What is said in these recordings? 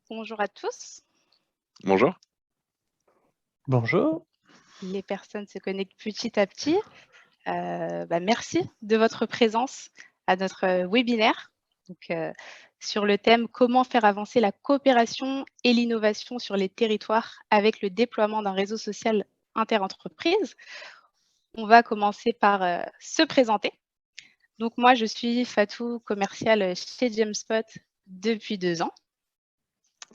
Bonjour à tous. Bonjour. Bonjour. Les personnes se connectent petit à petit. Merci de votre présence à notre webinaire sur le thème «Comment faire avancer la coopération et l'innovation sur les territoires avec le déploiement d'un réseau social interentreprises». On va commencer par se présenter. Donc moi, je suis Fatou, commerciale chez Jamespot depuis 2 ans.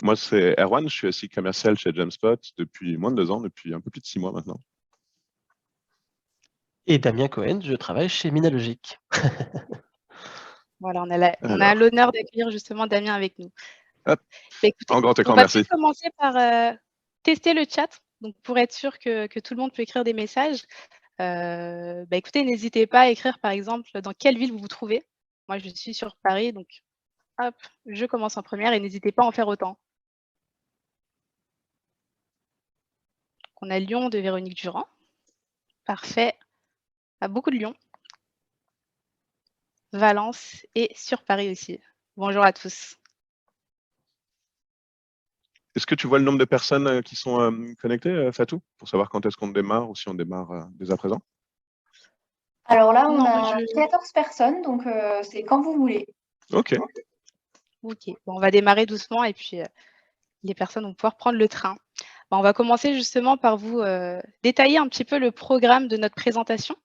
Moi, c'est Erwan, je suis aussi commercial chez Jamespot depuis moins de 2 ans, depuis un peu plus de 6 mois maintenant. Et Damien Cohen, je travaille chez Minalogic. Voilà, on a l'honneur d'accueillir justement Damien avec nous. Hop, Écoutez, en grand écran, on va merci. peut-être commencer par tester le chat, donc pour être sûr que tout le monde peut écrire des messages. Écoutez, n'hésitez pas à écrire par exemple dans quelle ville vous vous trouvez. Moi, je suis sur Paris, donc hop, je commence en première et n'hésitez pas à en faire autant. On a Lyon de Véronique Durand. Parfait. Ah, beaucoup de Lyon. Valence et sur Paris aussi. Bonjour à tous. Est-ce que tu vois le nombre de personnes qui sont connectées, Fatou, pour savoir quand est-ce qu'on démarre ou si on démarre dès à présent? Alors là, on Non, a 14 personnes, donc c'est quand vous voulez. Ok. Ok, bon, on va démarrer doucement et puis les personnes vont pouvoir prendre le train. On va commencer justement par vous détailler un petit peu le programme de notre présentation.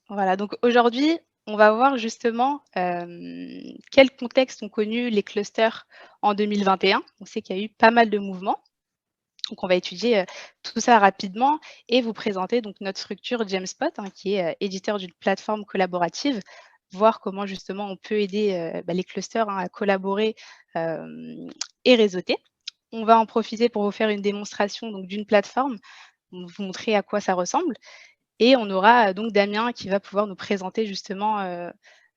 Voilà, donc aujourd'hui, on va voir justement quel contexte ont connu les clusters en 2021. On sait qu'il y a eu pas mal de mouvements. Donc, on va étudier tout ça rapidement et vous présenter donc notre structure Jamespot, qui est éditeur d'une plateforme collaborative, voir comment justement on peut aider les clusters à collaborer et réseauter. On va en profiter pour vous faire une démonstration d'une plateforme, vous montrer à quoi ça ressemble. Et on aura donc Damien qui va pouvoir nous présenter justement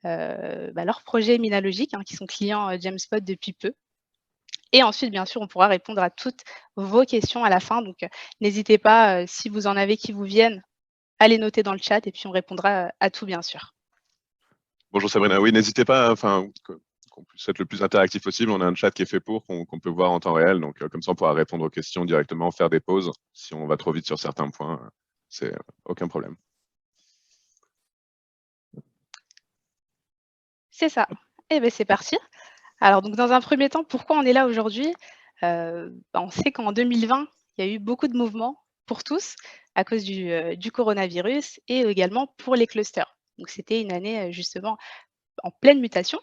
leur projet Minalogic, qui sont clients Jamespot depuis peu. Et ensuite, bien sûr, on pourra répondre à toutes vos questions à la fin. Donc, n'hésitez pas, si vous en avez qui vous viennent, à les noter dans le chat et puis on répondra à tout, bien sûr. Bonjour Sabrina. Oui, n'hésitez pas, qu'on puisse être le plus interactif possible. On a un chat qui est fait pour, qu'on peut voir en temps réel. Donc, comme ça, on pourra répondre aux questions directement, faire des pauses. Si on va trop vite sur certains points, c'est aucun problème. C'est ça. Eh bien, c'est parti. Alors, donc, dans un premier temps, pourquoi on est là aujourd'hui? On sait qu'en 2020, il y a eu beaucoup de mouvements pour tous à cause du coronavirus et également pour les clusters. Donc, c'était une année justement en pleine mutation.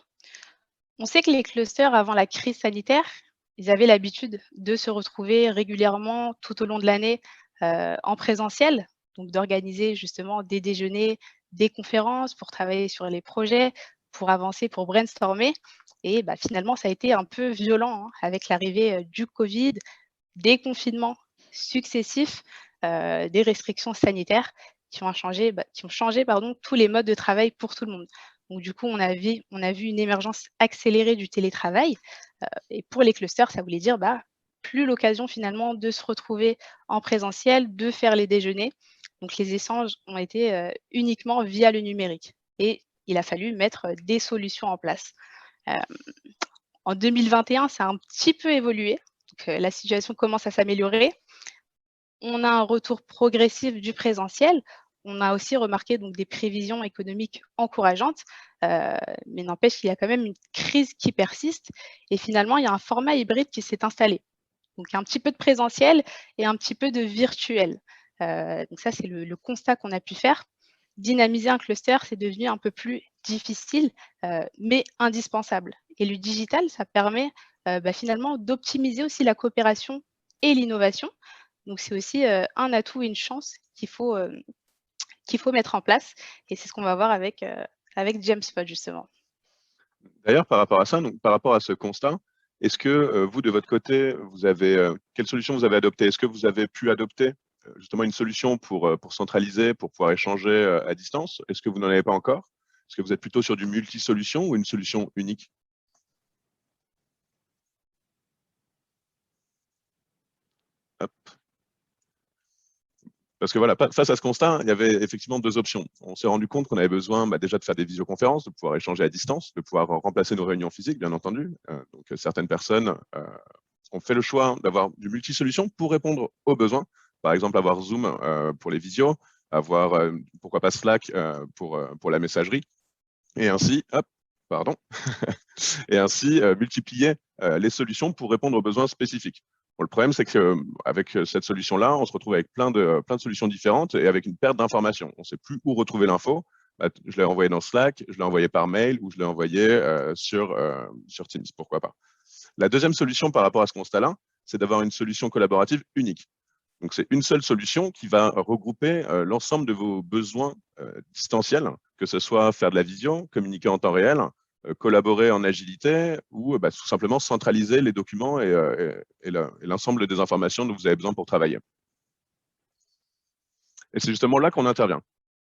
On sait que les clusters, avant la crise sanitaire, ils avaient l'habitude de se retrouver régulièrement tout au long de l'année en présentiel, donc d'organiser justement des déjeuners, des conférences pour travailler sur les projets, pour avancer, pour brainstormer. Et finalement, ça a été un peu violent avec l'arrivée du Covid, des confinements successifs, des restrictions sanitaires qui ont changé, tous les modes de travail pour tout le monde. Donc du coup, on a vu une émergence accélérée du télétravail et pour les clusters, ça voulait dire plus l'occasion finalement de se retrouver en présentiel, de faire les déjeuners. Donc les échanges ont été uniquement via le numérique et il a fallu mettre des solutions en place. En 2021, ça a un petit peu évolué. Donc, la situation commence à s'améliorer. On a un retour progressif du présentiel. On a aussi remarqué donc des prévisions économiques encourageantes, mais n'empêche qu'il y a quand même une crise qui persiste et finalement, il y a un format hybride qui s'est installé. Donc un petit peu de présentiel et un petit peu de virtuel. Donc ça, c'est le constat qu'on a pu faire. Dynamiser un cluster, c'est devenu un peu plus difficile, mais indispensable. Et le digital, ça permet finalement d'optimiser aussi la coopération et l'innovation. Donc c'est aussi un atout et une chance qu'il faut mettre en place. Et c'est ce qu'on va voir avec Jamespot, justement. D'ailleurs, par rapport à ça, donc par rapport à ce constat, est-ce que vous, de votre côté, vous avez quelle solution vous avez adoptée? Est-ce que vous avez pu adopter justement une solution pour centraliser, pour pouvoir échanger à distance? Est-ce que vous n'en avez pas encore? Est-ce que vous êtes plutôt sur du multi-solution ou une solution unique? Hop. Parce que voilà, face à ce constat, il y avait effectivement deux options. On s'est rendu compte qu'on avait besoin déjà de faire des visioconférences, de pouvoir échanger à distance, de pouvoir remplacer nos réunions physiques, bien entendu. Donc certaines personnes ont fait le choix d'avoir du multi-solution pour répondre aux besoins. Par exemple, avoir Zoom pour les visios, avoir, pourquoi pas Slack pour la messagerie. Et ainsi, hop, pardon, et ainsi multiplier les solutions pour répondre aux besoins spécifiques. Bon, le problème, c'est qu'avec cette solution-là, on se retrouve avec plein de solutions différentes et avec une perte d'informations. On ne sait plus où retrouver l'info. Je l'ai envoyé dans Slack, je l'ai envoyé par mail ou je l'ai envoyé sur Teams, pourquoi pas. La deuxième solution par rapport à ce constat-là, c'est d'avoir une solution collaborative unique. Donc, c'est une seule solution qui va regrouper l'ensemble de vos besoins distanciels, que ce soit faire de la visio, communiquer en temps réel, collaborer en agilité ou tout simplement centraliser les documents et l'ensemble des informations dont vous avez besoin pour travailler. Et c'est justement là qu'on intervient.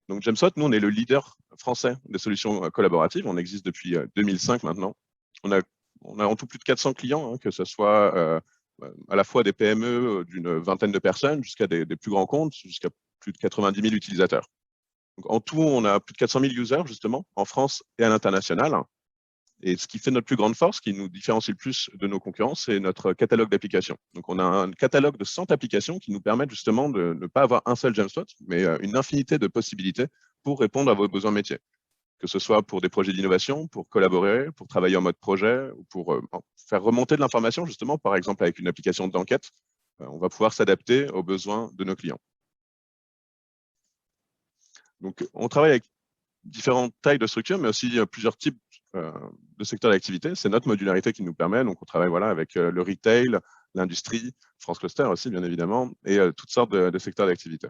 Donc, Jamesot, nous, on est le leader français des solutions collaboratives. On existe depuis 2005 maintenant. On a en tout plus de 400 clients, hein, que ce soit à la fois des PME d'une vingtaine de personnes jusqu'à des plus grands comptes, jusqu'à plus de 90 000 utilisateurs. Donc, en tout, on a plus de 400 000 users, justement, en France et à l'international. Et ce qui fait notre plus grande force, qui nous différencie le plus de nos concurrents, c'est notre catalogue d'applications. Donc, on a un catalogue de 100 applications qui nous permettent justement de ne pas avoir un seul Jamesot, mais une infinité de possibilités pour répondre à vos besoins métiers. Que ce soit pour des projets d'innovation, pour collaborer, pour travailler en mode projet, ou pour faire remonter de l'information, justement, par exemple avec une application d'enquête, on va pouvoir s'adapter aux besoins de nos clients. Donc, on travaille avec différentes tailles de structures, mais aussi plusieurs types de secteurs d'activité. C'est notre modularité qui nous permet. Donc, on travaille avec le retail, l'industrie, France Cluster aussi, bien évidemment, et toutes sortes de secteurs d'activité.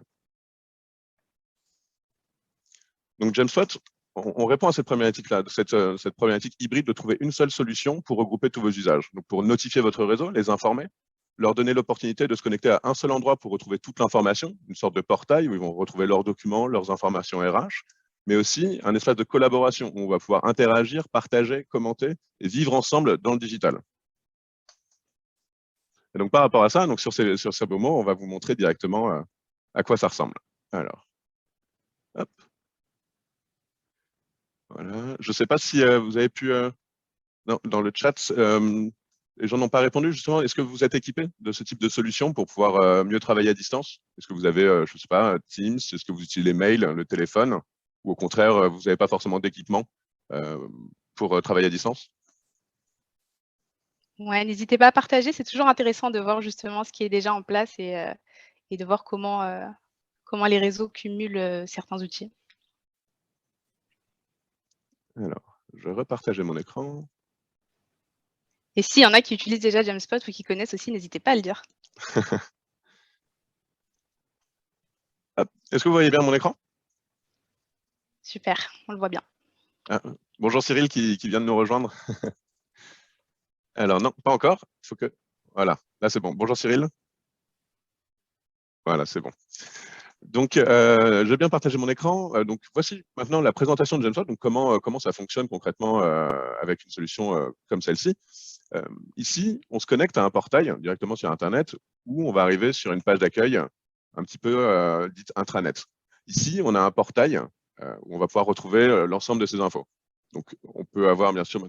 Donc, Jamesot, on répond à cette problématique-là, cette problématique hybride de trouver une seule solution pour regrouper tous vos usages. Donc, pour notifier votre réseau, les informer, leur donner l'opportunité de se connecter à un seul endroit pour retrouver toute l'information, une sorte de portail où ils vont retrouver leurs documents, leurs informations RH, mais aussi un espace de collaboration où on va pouvoir interagir, partager, commenter et vivre ensemble dans le digital. Et donc, par rapport à ça, donc sur ces beaux mots, on va vous montrer directement à quoi ça ressemble. Alors, hop. Voilà. Je ne sais pas si vous avez pu, dans le chat, les gens n'ont pas répondu justement. Est-ce que vous êtes équipé de ce type de solution pour pouvoir mieux travailler à distance? Est-ce que vous avez, je ne sais pas, Teams? Est-ce que vous utilisez mail, le téléphone? Ou au contraire, vous n'avez pas forcément d'équipement pour travailler à distance? Ouais, n'hésitez pas à partager. C'est toujours intéressant de voir justement ce qui est déjà en place et de voir comment les réseaux cumulent certains outils. Alors, je repartageais mon écran. Et s'il y en a qui utilisent déjà Jamespot ou qui connaissent aussi, n'hésitez pas à le dire. Est-ce que vous voyez bien mon écran? Super, on le voit bien. Ah, bonjour Cyril qui vient de nous rejoindre. Alors non, pas encore. Il faut que... Voilà, là c'est bon. Bonjour Cyril. Voilà, c'est bon. Donc, je vais bien partager mon écran. Donc, voici maintenant la présentation de Jamespot. Donc, comment ça fonctionne concrètement avec une solution comme celle-ci. Ici, on se connecte à un portail directement sur Internet où on va arriver sur une page d'accueil un petit peu dite intranet. Ici, on a un portail où on va pouvoir retrouver l'ensemble de ces infos. Donc, on peut avoir bien sûr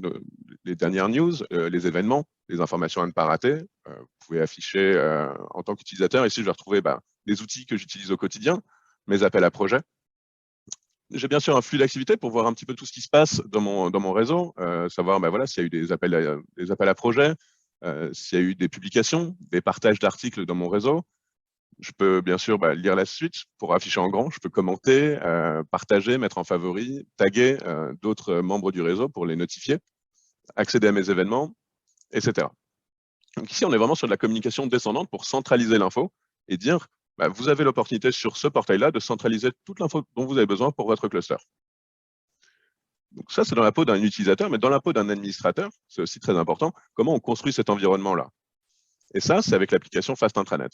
les dernières news, les événements, les informations à ne pas rater. Vous pouvez afficher en tant qu'utilisateur. Ici, je vais retrouver les outils que j'utilise au quotidien, mes appels à projets. J'ai bien sûr un flux d'activité pour voir un petit peu tout ce qui se passe dans mon réseau, savoir voilà, s'il y a eu des appels à projets, s'il y a eu des publications, des partages d'articles dans mon réseau. Je peux bien sûr lire la suite pour afficher en grand. Je peux commenter, partager, mettre en favori, taguer d'autres membres du réseau pour les notifier, accéder à mes événements, etc. Donc ici, on est vraiment sur de la communication descendante pour centraliser l'info et dire vous avez l'opportunité sur ce portail-là de centraliser toute l'info dont vous avez besoin pour votre cluster. Donc ça, c'est dans la peau d'un utilisateur, mais dans la peau d'un administrateur, c'est aussi très important, comment on construit cet environnement-là. Et ça, c'est avec l'application Fast Intranet.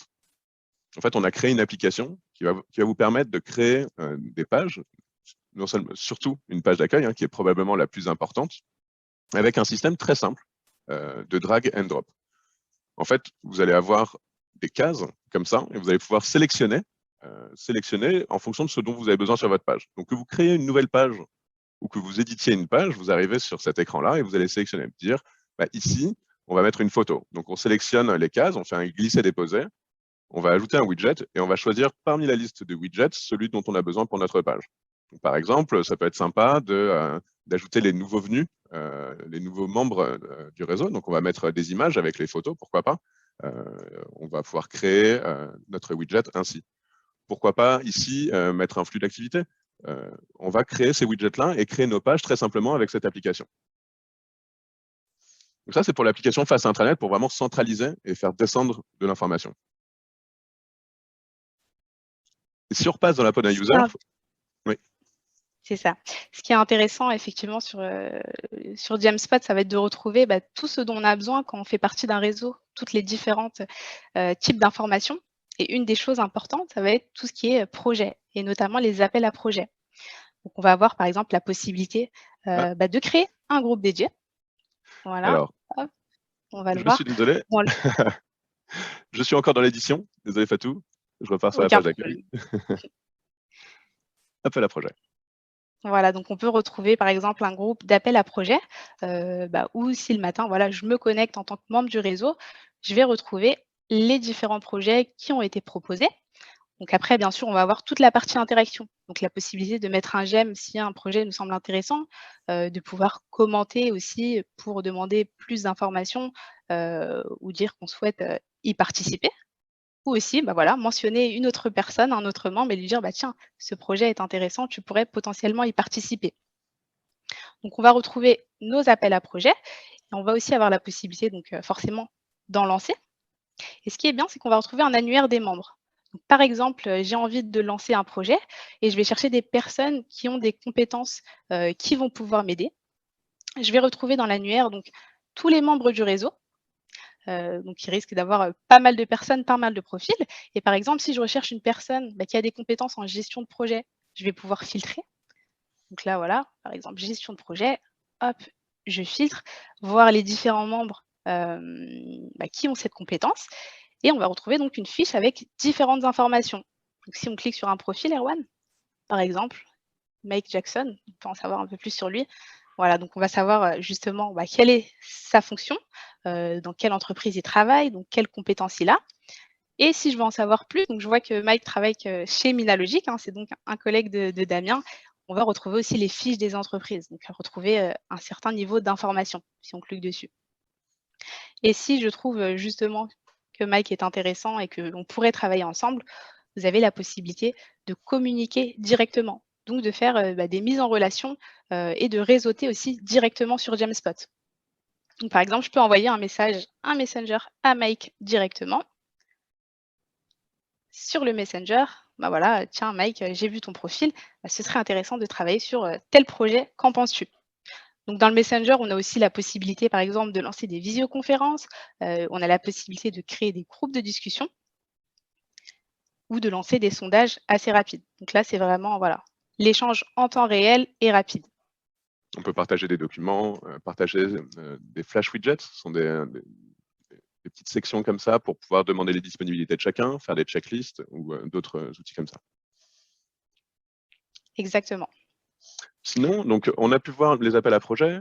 En fait, on a créé une application qui va vous permettre de créer des pages, non seulement, surtout une page d'accueil, qui est probablement la plus importante, avec un système très simple de drag and drop. En fait, vous allez avoir des cases comme ça, et vous allez pouvoir sélectionner sélectionner en fonction de ce dont vous avez besoin sur votre page. Donc, que vous créez une nouvelle page ou que vous éditiez une page, vous arrivez sur cet écran-là et vous allez sélectionner, dire ici, on va mettre une photo. Donc, on sélectionne les cases, on fait un glisser-déposer, on va ajouter un widget et on va choisir parmi la liste de widgets celui dont on a besoin pour notre page. Donc, par exemple, ça peut être sympa d'ajouter les nouveaux venus, les nouveaux membres du réseau. Donc, on va mettre des images avec les photos, pourquoi pas. On va pouvoir créer notre widget ainsi. Pourquoi pas ici mettre un flux d'activité. On va créer ces widgets-là et créer nos pages très simplement avec cette application. Donc ça, c'est pour l'application face intranet pour vraiment centraliser et faire descendre de l'information. Et si on repasse dans la peau d'un user, oui. C'est ça. Ce qui est intéressant, effectivement, sur Jamspot, ça va être de retrouver tout ce dont on a besoin quand on fait partie d'un réseau, toutes les différentes types d'informations. Et une des choses importantes, ça va être tout ce qui est projet, et notamment les appels à projets. Donc, on va avoir, par exemple, la possibilité de créer un groupe dédié. Voilà. Alors, hop, on va le je voir. suis désolé. Bon, je suis encore dans l'édition. Désolé, Fatou. Je repars sur la aucun page d'accueil. Appel à projet. Voilà, donc on peut retrouver par exemple un groupe d'appel à projet où si le matin, voilà, je me connecte en tant que membre du réseau, je vais retrouver les différents projets qui ont été proposés. Donc après, bien sûr, on va avoir toute la partie interaction. Donc la possibilité de mettre un j'aime si un projet nous semble intéressant, de pouvoir commenter aussi pour demander plus d'informations ou dire qu'on souhaite y participer. Ou aussi, voilà, mentionner une autre personne, un autre membre et lui dire: «Tiens, ce projet est intéressant, tu pourrais potentiellement y participer». Donc on va retrouver nos appels à projets et on va aussi avoir la possibilité donc forcément d'en lancer. Et ce qui est bien, c'est qu'on va retrouver un annuaire des membres. Donc par exemple, j'ai envie de lancer un projet et je vais chercher des personnes qui ont des compétences, qui vont pouvoir m'aider. Je vais retrouver dans l'annuaire donc tous les membres du réseau. Donc il risque d'avoir, pas mal de personnes, pas mal de profils et par exemple, si je recherche une personne, qui a des compétences en gestion de projet, je vais pouvoir filtrer. Donc là, voilà, par exemple, gestion de projet, hop, je filtre, voir les différents membres, qui ont cette compétence et on va retrouver donc une fiche avec différentes informations. Donc si on clique sur un profil, Erwan, par exemple, Mike Jackson, on peut en savoir un peu plus sur lui. Voilà, donc on va savoir justement quelle est sa fonction, dans quelle entreprise il travaille, donc quelles compétences il a. Et si je veux en savoir plus, donc je vois que Mike travaille chez Minalogic, c'est donc un collègue de Damien. On va retrouver aussi les fiches des entreprises, donc retrouver un certain niveau d'information si on clique dessus. Et si je trouve justement que Mike est intéressant et que l'on pourrait travailler ensemble, vous avez la possibilité de communiquer directement, donc de faire des mises en relation et de réseauter aussi directement sur Jamspot. Donc, par exemple, je peux envoyer un Messenger à Mike directement. Sur le Messenger, voilà, tiens Mike, j'ai vu ton profil, ce serait intéressant de travailler sur tel projet, qu'en penses-tu? Donc dans le Messenger, on a aussi la possibilité, par exemple, de lancer des visioconférences, on a la possibilité de créer des groupes de discussion ou de lancer des sondages assez rapides. Donc là, c'est vraiment voilà, l'échange en temps réel et rapide. On peut partager des documents, partager des flash widgets. Ce sont des petites sections comme ça pour pouvoir demander les disponibilités de chacun, faire des checklists ou d'autres outils comme ça. Exactement. Sinon, donc, on a pu voir les appels à projets,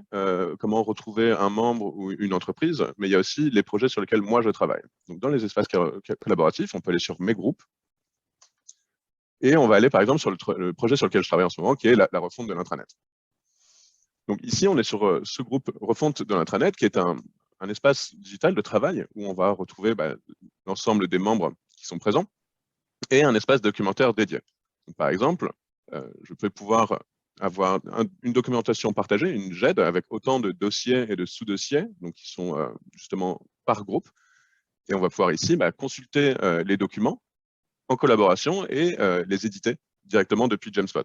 comment retrouver un membre ou une entreprise, mais il y a aussi les projets sur lesquels moi je travaille. Donc, dans les espaces collaboratifs, on peut aller sur mes groupes et on va aller par exemple sur le projet sur lequel je travaille en ce moment, qui est la refonte de l'intranet. Donc ici, on est sur ce groupe refonte de l'intranet, qui est un espace digital de travail où on va retrouver l'ensemble des membres qui sont présents et un espace documentaire dédié. Donc, par exemple, je peux pouvoir avoir une documentation partagée, une GED, avec autant de dossiers et de sous-dossiers, donc qui sont justement par groupe. Et on va pouvoir ici consulter les documents en collaboration et les éditer directement depuis Jamspot.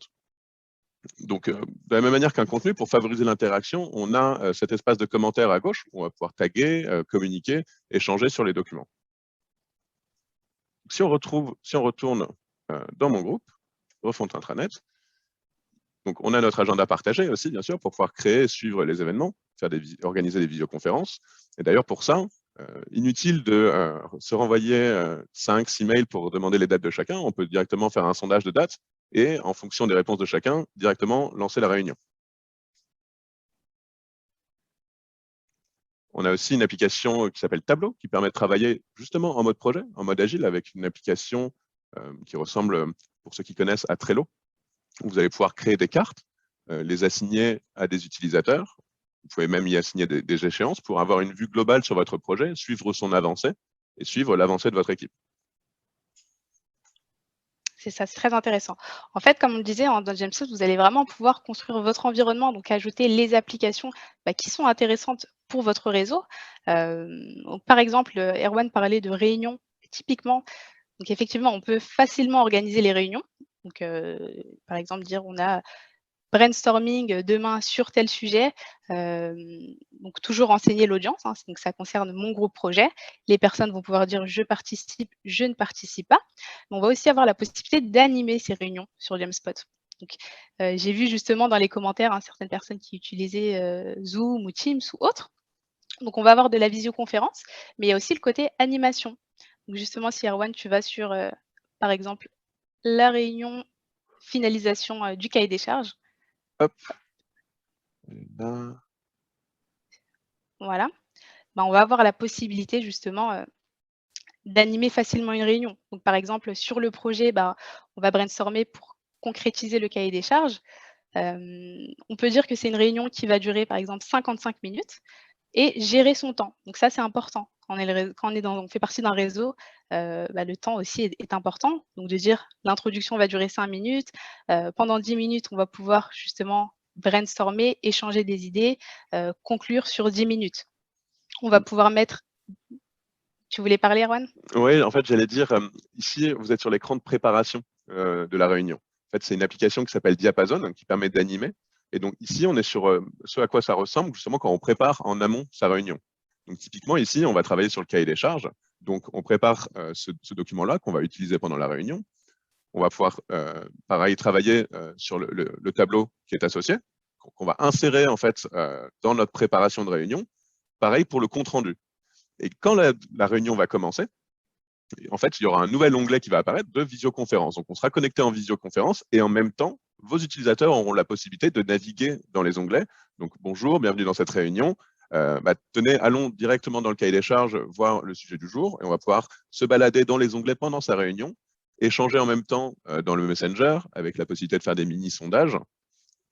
Donc, de la même manière qu'un contenu, pour favoriser l'interaction, on a cet espace de commentaires à gauche où on va pouvoir taguer, communiquer, échanger sur les documents. Si on retourne dans mon groupe, refonte intranet, donc on a notre agenda partagé aussi, bien sûr, pour pouvoir créer et suivre les événements, organiser des visioconférences. Et d'ailleurs, pour ça, inutile de se renvoyer 5-6 mails pour demander les dates de chacun. On peut directement faire un sondage de dates et, en fonction des réponses de chacun, directement lancer la réunion. On a aussi une application qui s'appelle Tableau, qui permet de travailler justement en mode projet, en mode agile, avec une application qui ressemble, pour ceux qui connaissent, à Trello. Vous allez pouvoir créer des cartes, les assigner à des utilisateurs. Vous pouvez même y assigner des échéances pour avoir une vue globale sur votre projet, suivre son avancée et suivre l'avancée de votre équipe. C'est ça, c'est très intéressant. En fait, comme on le disait, dans Jamesot, vous allez vraiment pouvoir construire votre environnement, donc ajouter les applications qui sont intéressantes pour votre réseau. Donc, par exemple, Erwan parlait de réunions, typiquement. Donc, effectivement, on peut facilement organiser les réunions. Donc, par exemple, dire on a brainstorming demain sur tel sujet. Donc, toujours renseigner l'audience. Donc, ça concerne mon groupe projet. Les personnes vont pouvoir dire je participe, je ne participe pas. Mais on va aussi avoir la possibilité d'animer ces réunions sur Jamspot. Donc, j'ai vu justement dans les commentaires certaines personnes qui utilisaient Zoom ou Teams ou autres. Donc, on va avoir de la visioconférence, mais il y a aussi le côté animation. Donc, justement, si Erwan, tu vas sur, par exemple, la réunion finalisation du cahier des charges. Hop. Et là. Voilà. On va avoir la possibilité justement d'animer facilement une réunion. Donc, par exemple, sur le projet, on va brainstormer pour concrétiser le cahier des charges. On peut dire que c'est une réunion qui va durer, par exemple, 55 minutes et gérer son temps. Donc ça, c'est important. Quand on fait partie d'un réseau, le temps aussi est important. Donc de dire l'introduction va durer 5 minutes. Pendant 10 minutes, on va pouvoir justement brainstormer, échanger des idées, conclure sur 10 minutes. On va pouvoir mettre... Tu voulais parler, Erwan? Oui, en fait, j'allais dire, ici, vous êtes sur l'écran de préparation de la réunion. En fait, c'est une application qui s'appelle Diapason, qui permet d'animer. Et donc ici, on est sur ce à quoi ça ressemble, justement, quand on prépare en amont sa réunion. Donc typiquement, ici, on va travailler sur le cahier des charges. Donc, on prépare ce document-là qu'on va utiliser pendant la réunion. On va pouvoir, pareil, travailler sur le tableau qui est associé, qu'on va insérer, en fait, dans notre préparation de réunion. Pareil pour le compte-rendu. Et quand la réunion va commencer, en fait, il y aura un nouvel onglet qui va apparaître de visioconférence. Donc, on sera connecté en visioconférence et en même temps, vos utilisateurs auront la possibilité de naviguer dans les onglets. Donc, bonjour, bienvenue dans cette réunion. Tenez, allons directement dans le cahier des charges, voir le sujet du jour et on va pouvoir se balader dans les onglets pendant sa réunion, échanger en même temps dans le Messenger avec la possibilité de faire des mini-sondages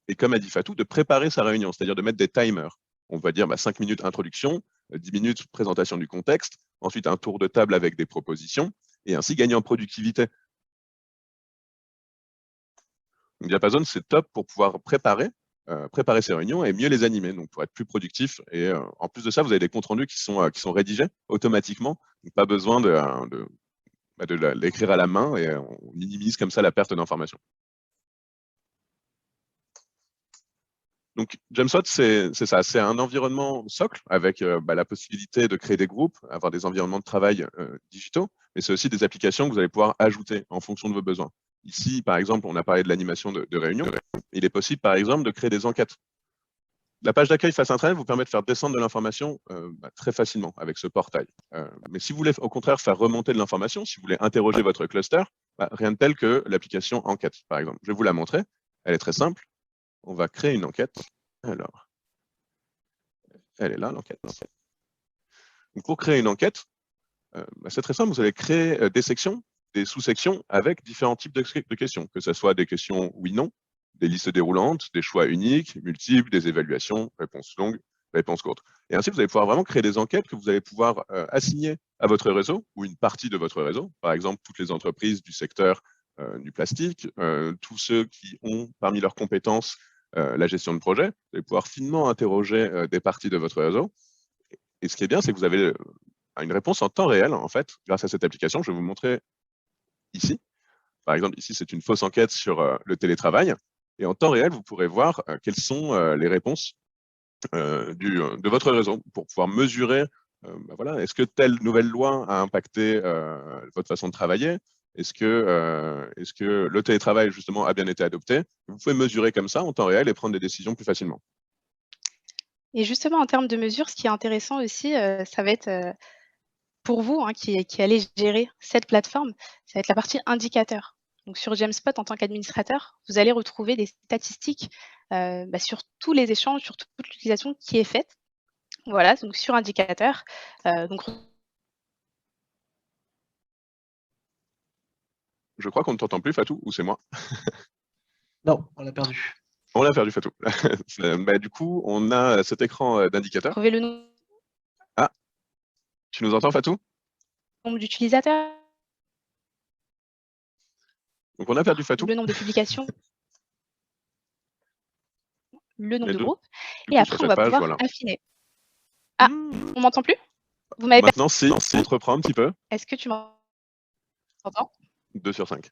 et, comme a dit Fatou, de préparer sa réunion, c'est-à-dire de mettre des timers. On va dire 5 minutes introduction, 10 minutes présentation du contexte, ensuite un tour de table avec des propositions, et ainsi gagner en productivité. Donc, Diapason, c'est top pour pouvoir préparer ces réunions et mieux les animer, donc pour être plus productif. Et en plus de ça, vous avez des comptes rendus qui sont rédigés automatiquement, donc pas besoin de l'écrire à la main, et on minimise comme ça la perte d'informations. Donc, Jamspot, c'est ça, c'est un environnement socle avec la possibilité de créer des groupes, avoir des environnements de travail digitaux, mais c'est aussi des applications que vous allez pouvoir ajouter en fonction de vos besoins. Ici, par exemple, on a parlé de l'animation de réunions. Il est possible, par exemple, de créer des enquêtes. La page d'accueil face Internet vous permet de faire descendre de l'information très facilement avec ce portail. Mais si vous voulez au contraire faire remonter de l'information, si vous voulez interroger votre cluster, rien de tel que l'application Enquête, par exemple. Je vais vous la montrer. Elle est très simple. On va créer une enquête. Alors, elle est là, l'enquête. Donc, pour créer une enquête, c'est très simple. Vous allez créer des sections, des sous-sections avec différents types de questions, que ce soit des questions oui-non, des listes déroulantes, des choix uniques, multiples, des évaluations, réponses longues, réponses courtes. Et ainsi, vous allez pouvoir vraiment créer des enquêtes que vous allez pouvoir assigner à votre réseau ou une partie de votre réseau. Par exemple, toutes les entreprises du secteur du plastique, tous ceux qui ont parmi leurs compétences la gestion de projet. Vous allez pouvoir finement interroger des parties de votre réseau. Et ce qui est bien, c'est que vous avez une réponse en temps réel, en fait, grâce à cette application. Je vais vous montrer ici. Par exemple, ici, c'est une fausse enquête sur le télétravail. Et en temps réel, vous pourrez voir quelles sont les réponses de votre réseau pour pouvoir mesurer, est-ce que telle nouvelle loi a impacté votre façon de travailler? Est-ce que le télétravail, justement, a bien été adopté? Vous pouvez mesurer comme ça en temps réel et prendre des décisions plus facilement. Et justement, en termes de mesures, ce qui est intéressant aussi, ça va être pour vous, hein, qui allez gérer cette plateforme, ça va être la partie indicateur. Donc sur Jamspot, en tant qu'administrateur, vous allez retrouver des statistiques, sur tous les échanges, sur toute l'utilisation qui est faite. Voilà, donc sur indicateur, donc Je crois qu'on ne t'entend plus, Fatou, ou c'est moi? Non, on l'a perdu. On l'a perdu, Fatou. Du coup, on a cet écran d'indicateur. retrouver le nombre Tu nous entends, Fatou? d'utilisateurs, Donc, on a perdu Fatou. le nombre de publications, le nombre Mais de du groupes du et coup, sur après on cette va page, pouvoir voilà. affiner. Ah, Mmh. on m'entend plus? Vous m'avez Maintenant, si, on te reprend un petit peu. Est-ce que tu m'entends? 2 sur 5.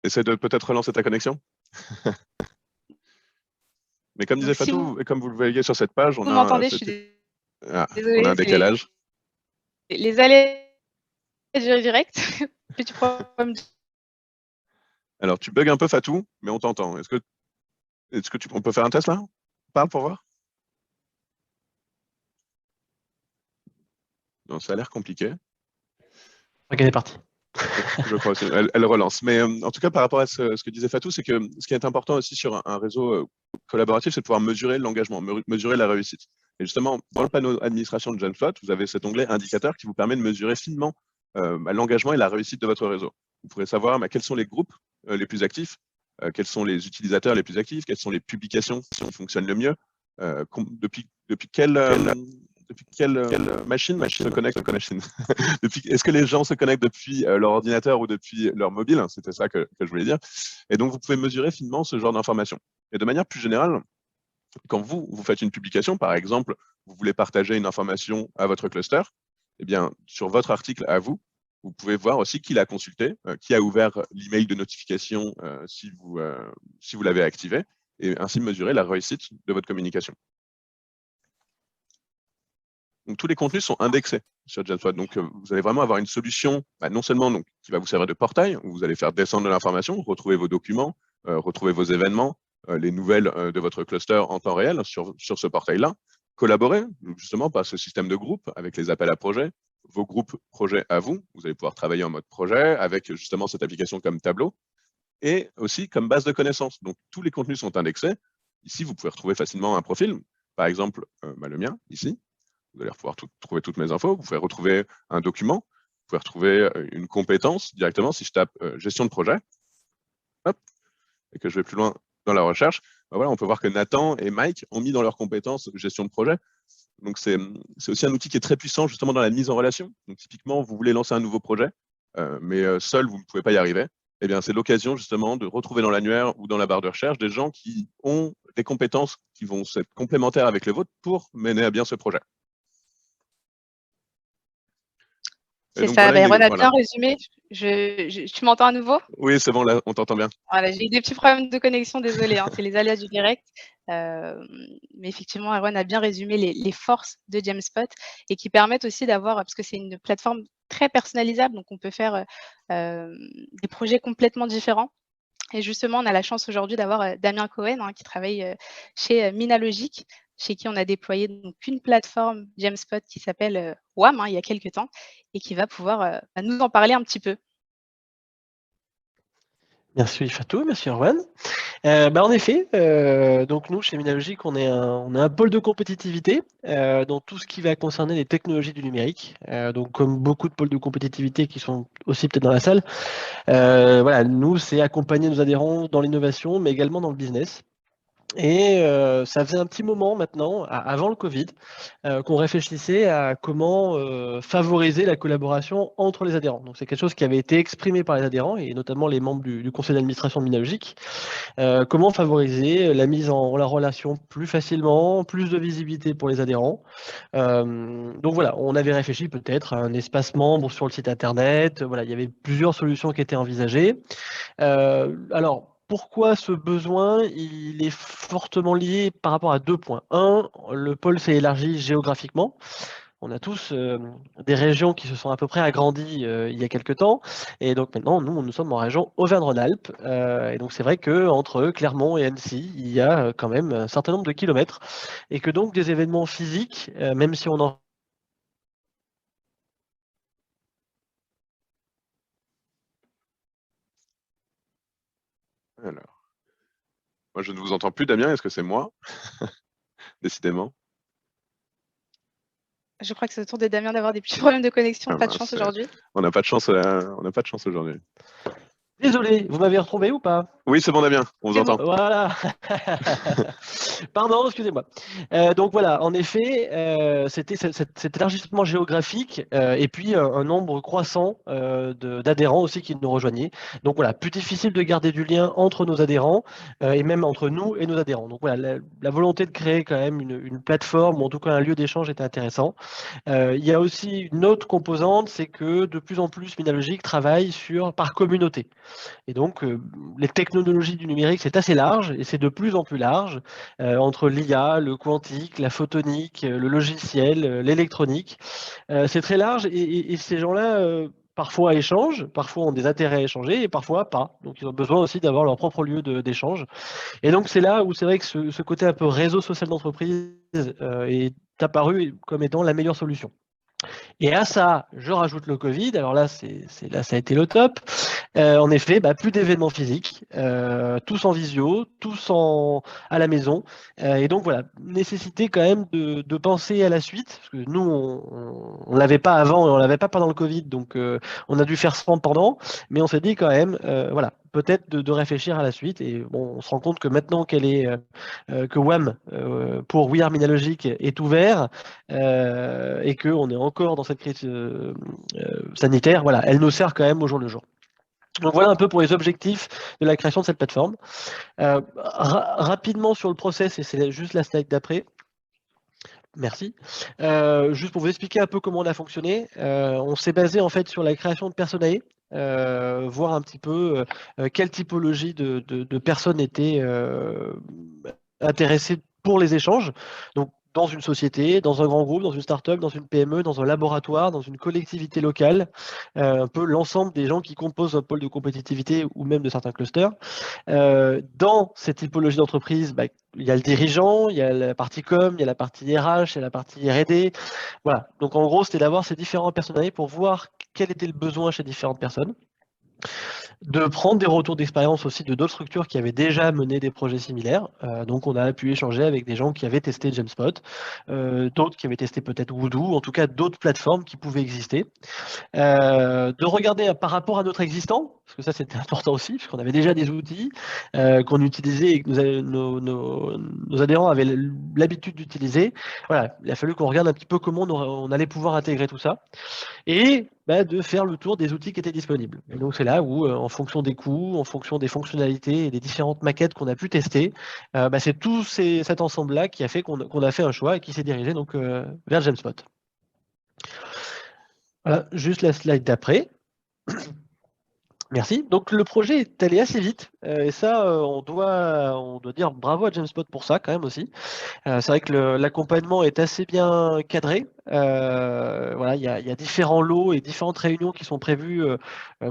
Essaie de peut-être relancer ta connexion. Mais comme disait Donc si Fatou, et comme vous le voyez sur cette page, on vous a, m'entendez, je suis on a désolée, un c'est décalage. les aléas du direct, petit problème. Alors, tu bugs un peu, Fatou, mais on t'entend. Est-ce que on peut faire un test là? Parle pour voir. Non, ça a l'air compliqué. Ok, elle est partie. Je crois aussi. Elle relance. Mais en tout cas, par rapport à ce que disait Fatou, c'est que ce qui est important aussi sur un réseau collaboratif, c'est de pouvoir mesurer l'engagement, mesurer la réussite. Et justement, dans le panneau administration de Jamspot, vous avez cet onglet indicateur qui vous permet de mesurer finement l'engagement et la réussite de votre réseau. Vous pourrez savoir quels sont les groupes les plus actifs, quels sont les utilisateurs les plus actifs, quelles sont les publications qui fonctionnent le mieux, depuis quelle machine se connecte machine. Est-ce que les gens se connectent depuis leur ordinateur ou depuis leur mobile? C'était ça que je voulais dire. Et donc, vous pouvez mesurer finement ce genre d'informations. Et de manière plus générale, quand vous faites une publication, par exemple, vous voulez partager une information à votre cluster, eh bien, sur votre article à vous, vous pouvez voir aussi qui l'a consulté, qui a ouvert l'email de notification si vous l'avez activé, et ainsi mesurer la réussite de votre communication. Donc, tous les contenus sont indexés sur Jamspot. Donc, vous allez vraiment avoir une solution, non seulement qui va vous servir de portail, où vous allez faire descendre de l'information, retrouver vos documents, retrouver vos événements, les nouvelles de votre cluster en temps réel sur ce portail-là, collaborer justement par ce système de groupe avec les appels à projets, vos groupes projets à vous. Vous allez pouvoir travailler en mode projet avec justement cette application comme Tableau et aussi comme base de connaissances. Donc, tous les contenus sont indexés. Ici, vous pouvez retrouver facilement un profil, par exemple le mien, ici. Vous allez pouvoir trouver toutes mes infos. Vous pouvez retrouver un document. Vous pouvez retrouver une compétence directement. Si je tape gestion de projet, hop, et que je vais plus loin dans la recherche, voilà, on peut voir que Nathan et Mike ont mis dans leurs compétences gestion de projet. Donc, c'est aussi un outil qui est très puissant justement dans la mise en relation. Donc, typiquement, vous voulez lancer un nouveau projet, mais seul, vous ne pouvez pas y arriver. Eh bien, c'est l'occasion justement de retrouver dans l'annuaire ou dans la barre de recherche des gens qui ont des compétences qui vont être complémentaires avec les vôtres pour mener à bien ce projet. C'est ça, Erwan a bien résumé. Tu m'entends à nouveau? Oui, c'est bon, là, on t'entend bien. Voilà, j'ai eu des petits problèmes de connexion, désolée, hein, c'est les aléas du direct. Mais effectivement, Erwan a bien résumé les forces de Jamspot et qui permettent aussi d'avoir, parce que c'est une plateforme très personnalisable, donc on peut faire des projets complètement différents. Et justement, on a la chance aujourd'hui d'avoir Damien Cohen qui travaille chez Minalogic, chez qui on a déployé donc une plateforme Jamspot qui s'appelle WAM il y a quelques temps et qui va pouvoir nous en parler un petit peu. Merci Fatou, merci Erwan. En effet, donc nous chez Minalogic, on a un pôle de compétitivité dans tout ce qui va concerner les technologies du numérique. Donc comme beaucoup de pôles de compétitivité qui sont aussi peut-être dans la salle, voilà, nous c'est accompagner nos adhérents dans l'innovation, mais également dans le business. Et ça faisait un petit moment maintenant, avant le Covid, qu'on réfléchissait à comment favoriser la collaboration entre les adhérents. Donc c'est quelque chose qui avait été exprimé par les adhérents et notamment les membres du conseil d'administration de Minalogic. Comment favoriser la mise en la relation plus facilement, plus de visibilité pour les adhérents. Donc voilà, on avait réfléchi peut-être à un espace membre sur le site internet. Voilà, il y avait plusieurs solutions qui étaient envisagées. Alors, pourquoi ce besoin? Il est fortement lié par rapport à 2 points. Un, le pôle s'est élargi géographiquement. On a tous des régions qui se sont à peu près agrandies il y a quelques temps. Et donc maintenant, nous sommes en région Auvergne-Rhône-Alpes. Et donc c'est vrai qu'entre Clermont et Annecy, il y a quand même un certain nombre de kilomètres. Et que donc des événements physiques, même si on en Alors, moi, je ne vous entends plus, Damien. Est-ce que c'est moi? Décidément. Je crois que c'est au tour de Damien d'avoir des petits problèmes de connexion. Ah Pas de chance mince, aujourd'hui. on n'a pas de chance, on n'a pas de chance aujourd'hui. Désolé, vous m'avez retrouvé ou pas? Oui, c'est bon, Damien, on vous C'est bon. entend. Voilà. Pardon, excusez-moi. Donc voilà, en effet, c'était cet élargissement géographique et puis un nombre croissant d'adhérents aussi qui nous rejoignaient. Donc voilà, plus difficile de garder du lien entre nos adhérents et même entre nous et nos adhérents. Donc voilà, la volonté de créer quand même une plateforme ou en tout cas un lieu d'échange était intéressant. Il y a aussi une autre composante, c'est que de plus en plus Minalogic travaille par communauté. Et donc, les technologies du numérique, c'est assez large et c'est de plus en plus large entre l'IA, le quantique, la photonique, le logiciel, l'électronique. C'est très large et ces gens-là, parfois échangent, parfois ont des intérêts à échanger et parfois pas. Donc, ils ont besoin aussi d'avoir leur propre lieu d'échange. Et donc, c'est là où c'est vrai que ce côté un peu réseau social d'entreprise est apparu comme étant la meilleure solution. Et à ça, je rajoute le Covid. Alors là, là, ça a été le top. En effet, plus d'événements physiques, tous en visio, à la maison. Et donc voilà, nécessité quand même de penser à la suite, parce que nous, on l'avait pas avant, et on l'avait pas pendant le Covid, donc on a dû faire sans pendant, mais on s'est dit quand même, voilà, peut-être de réfléchir à la suite. Et bon, on se rend compte que maintenant que WAM pour We Are Minalogic est ouvert et qu'on est encore dans cette crise sanitaire, voilà, elle nous sert quand même au jour le jour. Donc voilà un peu pour les objectifs de la création de cette plateforme. Rapidement sur le process, et c'est juste la slide d'après. Merci. Juste pour vous expliquer un peu comment on a fonctionné, on s'est basé en fait sur la création de Personae, voir un petit peu quelle typologie de personnes étaient intéressées pour les échanges. Donc dans une société, dans un grand groupe, dans une start-up, dans une PME, dans un laboratoire, dans une collectivité locale, un peu l'ensemble des gens qui composent un pôle de compétitivité ou même de certains clusters. Dans cette typologie d'entreprise, il y a le dirigeant, il y a la partie com, il y a la partie RH, il y a la partie R&D. Voilà. Donc en gros, c'était d'avoir ces différents personnalités pour voir quel était le besoin chez différentes personnes, de prendre des retours d'expérience aussi de d'autres structures qui avaient déjà mené des projets similaires. Donc on a pu échanger avec des gens qui avaient testé Jamspot, d'autres qui avaient testé peut-être Voodoo, en tout cas d'autres plateformes qui pouvaient exister. De regarder par rapport à notre existant, parce que ça c'était important aussi, parce qu'on avait déjà des outils qu'on utilisait et que nos adhérents avaient l'habitude d'utiliser. Voilà, il a fallu qu'on regarde un petit peu comment on allait pouvoir intégrer tout ça et de faire le tour des outils qui étaient disponibles. Et donc c'est là où, en fonction des coûts, en fonction des fonctionnalités et des différentes maquettes qu'on a pu tester, c'est tout cet ensemble-là qui a fait qu'on a fait un choix et qui s'est dirigé donc vers Jamspot. Voilà, juste la slide d'après. Merci. Donc le projet est allé assez vite et ça, on doit dire bravo à Jamspot pour ça quand même aussi. C'est vrai que l'accompagnement est assez bien cadré. Voilà, il y a différents lots et différentes réunions qui sont prévues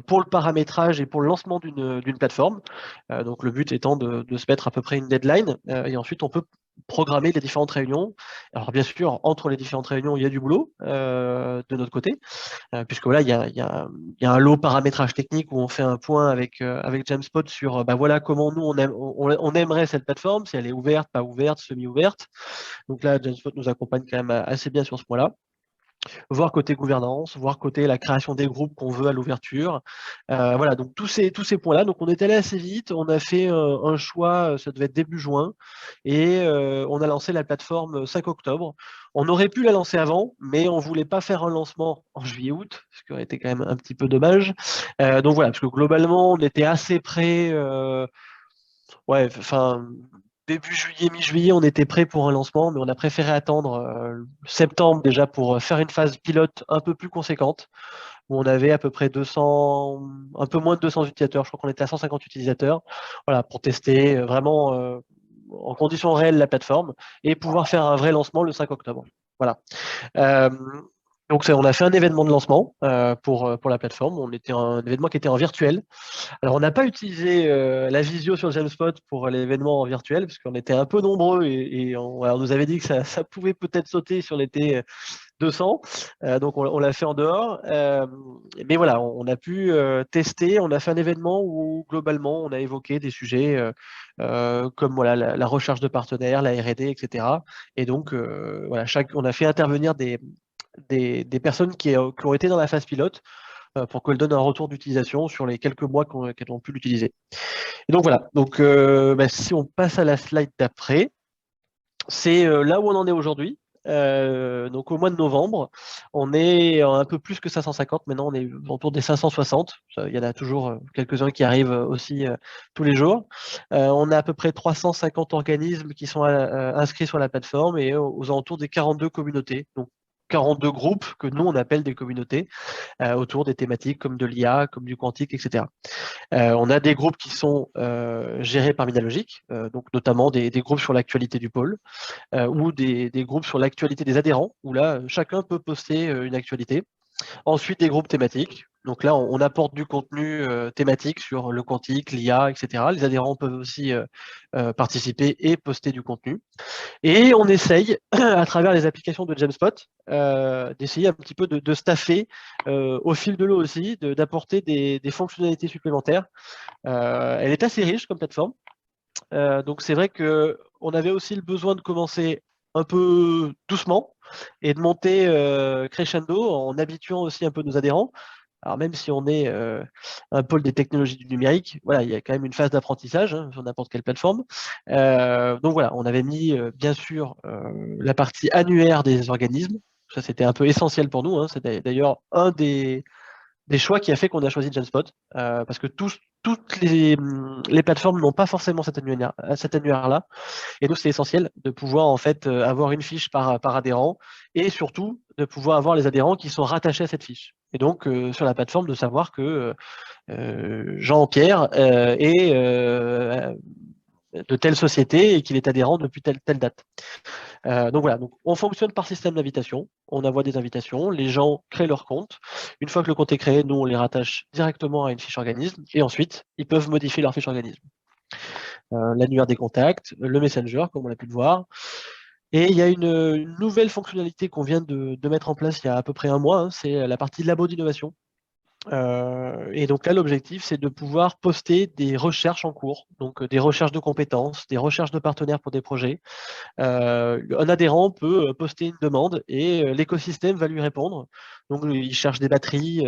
pour le paramétrage et pour le lancement d'une plateforme. Donc le but étant de se mettre à peu près une deadline et ensuite on peut programmer les différentes réunions. Alors bien sûr, entre les différentes réunions, il y a du boulot de notre côté, puisque voilà, il y a un lot paramétrage technique où on fait un point avec Jamspot sur voilà comment nous on aimerait cette plateforme, si elle est ouverte, pas ouverte, semi-ouverte. Donc là, Jamspot nous accompagne quand même assez bien sur ce point-là. Voir côté gouvernance, voir côté la création des groupes qu'on veut à l'ouverture. Voilà, donc tous ces points-là. Donc on est allé assez vite, on a fait un choix, ça devait être début juin, et on a lancé la plateforme 5 octobre. On aurait pu la lancer avant, mais on ne voulait pas faire un lancement en juillet-août, ce qui aurait été quand même un petit peu dommage. Donc voilà, parce que globalement, on était assez près, début juillet, mi-juillet, on était prêt pour un lancement, mais on a préféré attendre septembre déjà pour faire une phase pilote un peu plus conséquente, où on avait à peu près 200, un peu moins de 200 utilisateurs. Je crois qu'on était à 150 utilisateurs, voilà, pour tester vraiment en conditions réelles la plateforme et pouvoir faire un vrai lancement le 5 octobre. Voilà. Donc on a fait un événement de lancement pour la plateforme. On était un événement qui était en virtuel. Alors on n'a pas utilisé la visio sur Jamspot pour l'événement en virtuel parce qu'on était un peu nombreux et on nous avait dit que ça pouvait peut-être sauter si on était 200. Donc, on l'a fait en dehors. Mais voilà, on a pu tester. On a fait un événement où, globalement, on a évoqué des sujets comme voilà, la recherche de partenaires, la R&D, etc. Et donc, voilà, on a fait intervenir des personnes qui ont été dans la phase pilote pour qu'elles donnent un retour d'utilisation sur les quelques mois qu'elles ont pu l'utiliser. Et donc, voilà. Donc, si on passe à la slide d'après, c'est là où on en est aujourd'hui. Donc au mois de novembre, on est un peu plus que 550. Maintenant, on est autour des 560. Il y en a toujours quelques-uns qui arrivent aussi tous les jours. On a à peu près 350 organismes qui sont inscrits sur la plateforme et aux alentours des 42 communautés. Donc 42 groupes que nous, on appelle des communautés autour des thématiques comme de l'IA, comme du quantique, etc. On a des groupes qui sont gérés par Minalogic, donc notamment des groupes sur l'actualité du pôle, ou des groupes sur l'actualité des adhérents, où là, chacun peut poster une actualité. Ensuite, des groupes thématiques. Donc là, on apporte du contenu thématique sur le quantique, l'IA, etc. Les adhérents peuvent aussi participer et poster du contenu. Et on essaye, à travers les applications de Gemspot, d'essayer un petit peu de staffer au fil de l'eau aussi, d'apporter des fonctionnalités supplémentaires. Elle est assez riche comme plateforme. Donc c'est vrai qu'on avait aussi le besoin de commencer un peu doucement et de monter crescendo en habituant aussi un peu nos adhérents. Alors même si on est un pôle des technologies du numérique, voilà, il y a quand même une phase d'apprentissage sur n'importe quelle plateforme. Donc voilà, on avait mis bien sûr la partie annuaire des organismes. Ça, c'était un peu essentiel pour nous, hein. C'était d'ailleurs un des choix qui a fait qu'on a choisi Genspot, parce que toutes les plateformes n'ont pas forcément cet annuaire-là. Et nous, c'est essentiel de pouvoir en fait avoir une fiche par adhérent et surtout de pouvoir avoir les adhérents qui sont rattachés à cette fiche. Et donc, sur la plateforme, de savoir que Jean-Pierre est de telle société et qu'il est adhérent depuis telle date. Donc voilà, donc on fonctionne par système d'invitation. On envoie des invitations, les gens créent leur compte. Une fois que le compte est créé, nous, on les rattache directement à une fiche organisme et ensuite, ils peuvent modifier leur fiche organisme. L'annuaire des contacts, le Messenger, comme on a pu le voir. Et il y a une nouvelle fonctionnalité qu'on vient de mettre en place il y a à peu près un mois, hein, c'est la partie labo d'innovation. Et donc là, l'objectif, c'est de pouvoir poster des recherches en cours, donc des recherches de compétences, des recherches de partenaires pour des projets. Un adhérent peut poster une demande et l'écosystème va lui répondre. Donc, il cherche des batteries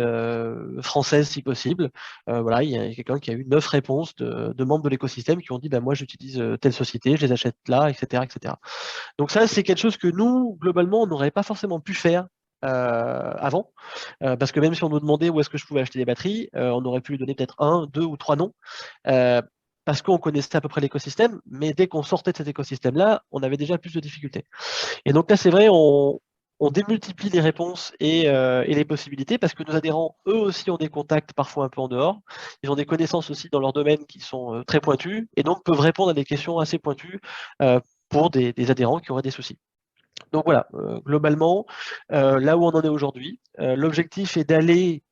françaises si possible. Voilà, il y a quelqu'un qui a eu 9 réponses de membres de l'écosystème qui ont dit bah, moi, j'utilise telle société, je les achète là, etc. etc. Donc, ça, c'est quelque chose que nous, globalement, on n'aurait pas forcément pu faire avant, parce que même si on nous demandait où est-ce que je pouvais acheter des batteries, on aurait pu lui donner peut-être 1, 2 ou 3 noms. Parce qu'on connaissait à peu près l'écosystème, mais dès qu'on sortait de cet écosystème-là, on avait déjà plus de difficultés. Et donc là, c'est vrai, on démultiplie les réponses et les possibilités parce que nos adhérents, eux aussi, ont des contacts parfois un peu en dehors. Ils ont des connaissances aussi dans leur domaine qui sont très pointues et donc peuvent répondre à des questions assez pointues pour des adhérents qui auraient des soucis. Donc voilà, globalement, là où on en est aujourd'hui, l'objectif est d'aller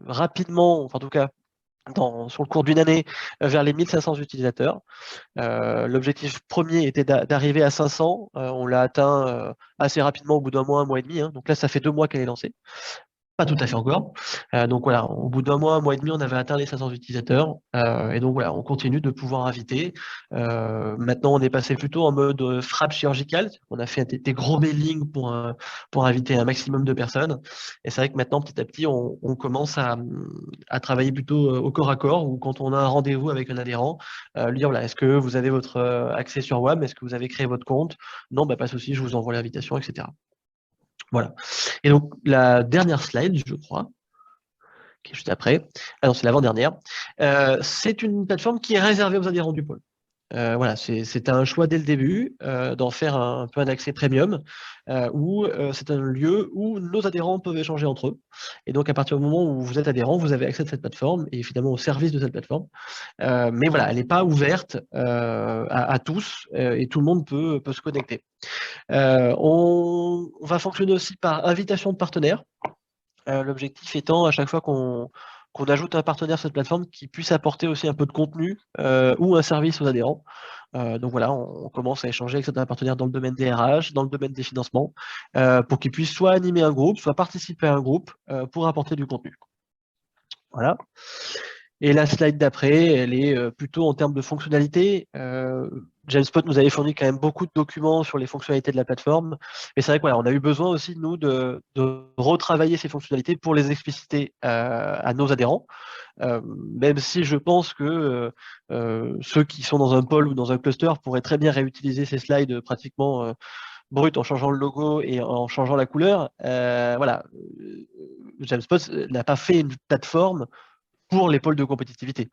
rapidement, enfin en tout cas, sur le cours d'une année, vers les 1500 utilisateurs. L'objectif premier était d'arriver à 500. On l'a atteint assez rapidement au bout d'un mois et demi, hein. Donc là, ça fait 2 mois qu'elle est lancée. Pas tout à fait encore. Donc voilà, au bout d'un mois et demi, on avait atteint les 500 utilisateurs. Et donc voilà, on continue de pouvoir inviter. Maintenant, on est passé plutôt en mode frappe chirurgicale. On a fait des gros mailings pour inviter un maximum de personnes. Et c'est vrai que maintenant, petit à petit, on commence à travailler plutôt au corps à corps, ou quand on a un rendez-vous avec un adhérent, lui dire, voilà, est-ce que vous avez votre accès sur WAM? Est-ce que vous avez créé votre compte? Non, bah, pas de souci, je vous envoie l'invitation, etc. Voilà. Et donc, la dernière slide, je crois, qui est juste après, ah non, c'est l'avant-dernière, c'est une plateforme qui est réservée aux adhérents du pôle. Voilà, c'était un choix dès le début d'en faire un peu un accès premium où c'est un lieu où nos adhérents peuvent échanger entre eux. Et donc, à partir du moment où vous êtes adhérent, vous avez accès à cette plateforme et finalement au service de cette plateforme. Mais voilà, elle n'est pas ouverte à tous et tout le monde peut se connecter. On va fonctionner aussi par invitation de partenaires. L'objectif étant à chaque fois qu'on ajoute un partenaire sur cette plateforme qui puisse apporter aussi un peu de contenu ou un service aux adhérents. Donc voilà, on commence à échanger avec certains partenaires dans le domaine des RH, dans le domaine des financements, pour qu'ils puissent soit animer un groupe, soit participer à un groupe pour apporter du contenu. Voilà. Et la slide d'après, elle est plutôt en termes de fonctionnalité. Jamespot nous avait fourni quand même beaucoup de documents sur les fonctionnalités de la plateforme. Et c'est vrai qu'on a eu besoin aussi, nous, de retravailler ces fonctionnalités pour les expliciter à nos adhérents. Même si je pense que ceux qui sont dans un pôle ou dans un cluster pourraient très bien réutiliser ces slides pratiquement brut en changeant le logo et en changeant la couleur. Voilà, Jamespot n'a pas fait une plateforme pour les pôles de compétitivité.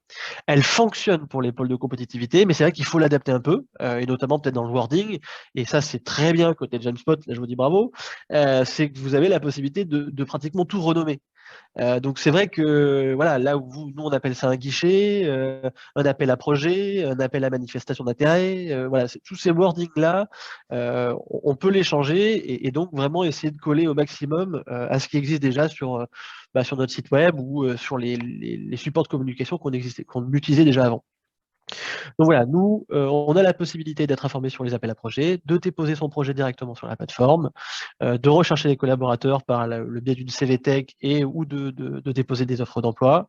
Elle fonctionne pour les pôles de compétitivité, mais c'est vrai qu'il faut l'adapter un peu, et notamment peut-être dans le wording, et ça c'est très bien côté Jamespot, là je vous dis bravo, c'est que vous avez la possibilité de pratiquement tout renommer. Donc c'est vrai que voilà, là où nous on appelle ça un guichet, un appel à projet, un appel à manifestation d'intérêt, voilà, tous ces wordings là, on peut les changer et donc vraiment essayer de coller au maximum à ce qui existe déjà sur notre site web ou sur les supports de communication qu'on utilisait déjà avant. Donc voilà, nous, on a la possibilité d'être informé sur les appels à projets, de déposer son projet directement sur la plateforme, de rechercher les collaborateurs par le biais d'une CVTech et ou de déposer des offres d'emploi,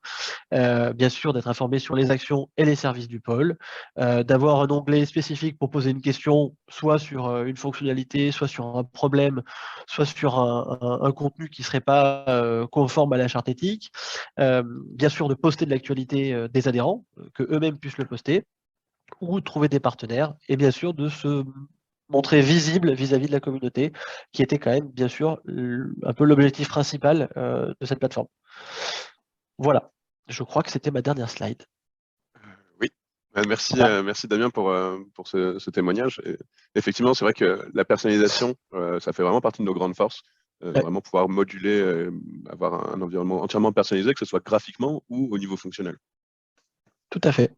bien sûr d'être informé sur les actions et les services du pôle, d'avoir un onglet spécifique pour poser une question, soit sur une fonctionnalité, soit sur un problème, soit sur un contenu qui ne serait pas conforme à la charte éthique, bien sûr de poster de l'actualité des adhérents, que eux-mêmes puissent le poster, ou trouver des partenaires, et bien sûr de se montrer visible vis-à-vis de la communauté, qui était quand même, bien sûr, un peu l'objectif principal de cette plateforme. Voilà, je crois que c'était ma dernière slide. Oui, merci, Voilà. merci Damien pour ce témoignage. Et effectivement, c'est vrai que la personnalisation, ça fait vraiment partie de nos grandes forces. Ouais. Vraiment pouvoir moduler, avoir un environnement entièrement personnalisé, que ce soit graphiquement ou au niveau fonctionnel. Tout à fait.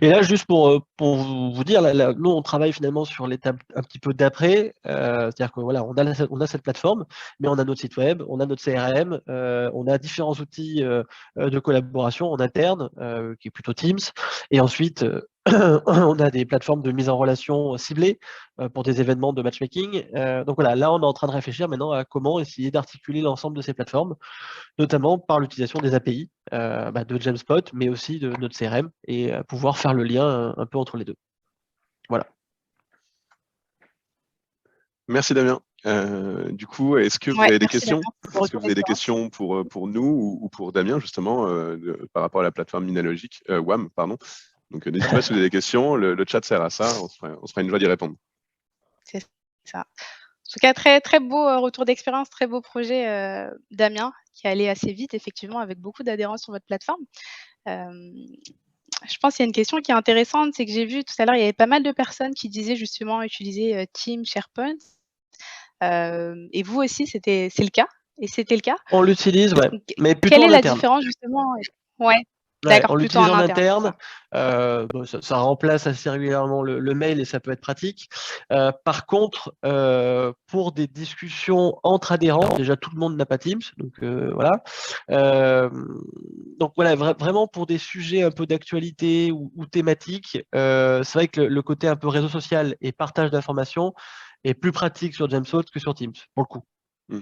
Et là, juste pour vous dire, nous, on travaille finalement sur l'étape un petit peu d'après. C'est-à-dire que voilà, on a cette plateforme, mais on a notre site web, on a notre CRM, on a différents outils de collaboration en interne, qui est plutôt Teams. Et ensuite, on a des plateformes de mise en relation ciblées pour des événements de matchmaking. Donc voilà, là, on est en train de réfléchir maintenant à comment essayer d'articuler l'ensemble de ces plateformes, notamment par l'utilisation des API de Jamespot, mais aussi de notre CRM, et pouvoir faire le lien un peu entre les deux. Voilà. Merci Damien. Du coup, est-ce que vous avez des questions? Damien, Est-ce que vous avez des questions pour nous ou pour Damien, justement, par rapport à la plateforme Minalogic, WAM, pardon. Donc, n'hésitez pas si vous avez des questions, le chat sert à ça, on se fera une joie d'y répondre. C'est ça. En tout cas, très, très beau retour d'expérience, très beau projet, Damien, qui allait assez vite, effectivement, avec beaucoup d'adhérents sur votre plateforme. Je pense qu'il y a une question qui est intéressante, c'est que j'ai vu tout à l'heure, il y avait pas mal de personnes qui disaient justement utiliser Teams, SharePoint. Et vous aussi, c'est le cas? Et c'était le cas? On l'utilise, ouais, Donc, mais plutôt quelle en est la interne. différence justement? Ouais, Ouais, d'accord, on plutôt l'utilise en en interne, interne. Bon, ça remplace assez régulièrement le mail et ça peut être pratique. Par contre, pour des discussions entre adhérents, déjà tout le monde n'a pas Teams, donc voilà. Donc voilà, vraiment pour des sujets un peu d'actualité ou thématiques, c'est vrai que le côté un peu réseau social et partage d'informations est plus pratique sur Jamespot que sur Teams, pour le coup. Mm.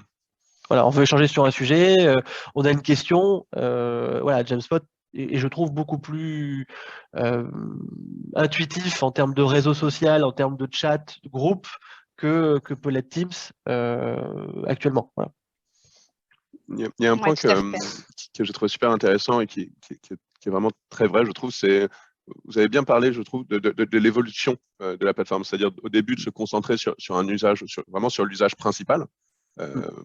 Voilà, on veut échanger sur un sujet, on a une question, voilà, Jamespot et je trouve beaucoup plus intuitif en termes de réseau social, en termes de chat, de groupe, que peut l'être Teams actuellement. Voilà. Il y a un point tout à fait. que je trouve super intéressant et qui est vraiment très vrai, je trouve, c'est, vous avez bien parlé, je trouve, de l'évolution de la plateforme, c'est-à-dire au début de se concentrer sur un usage, vraiment sur l'usage principal.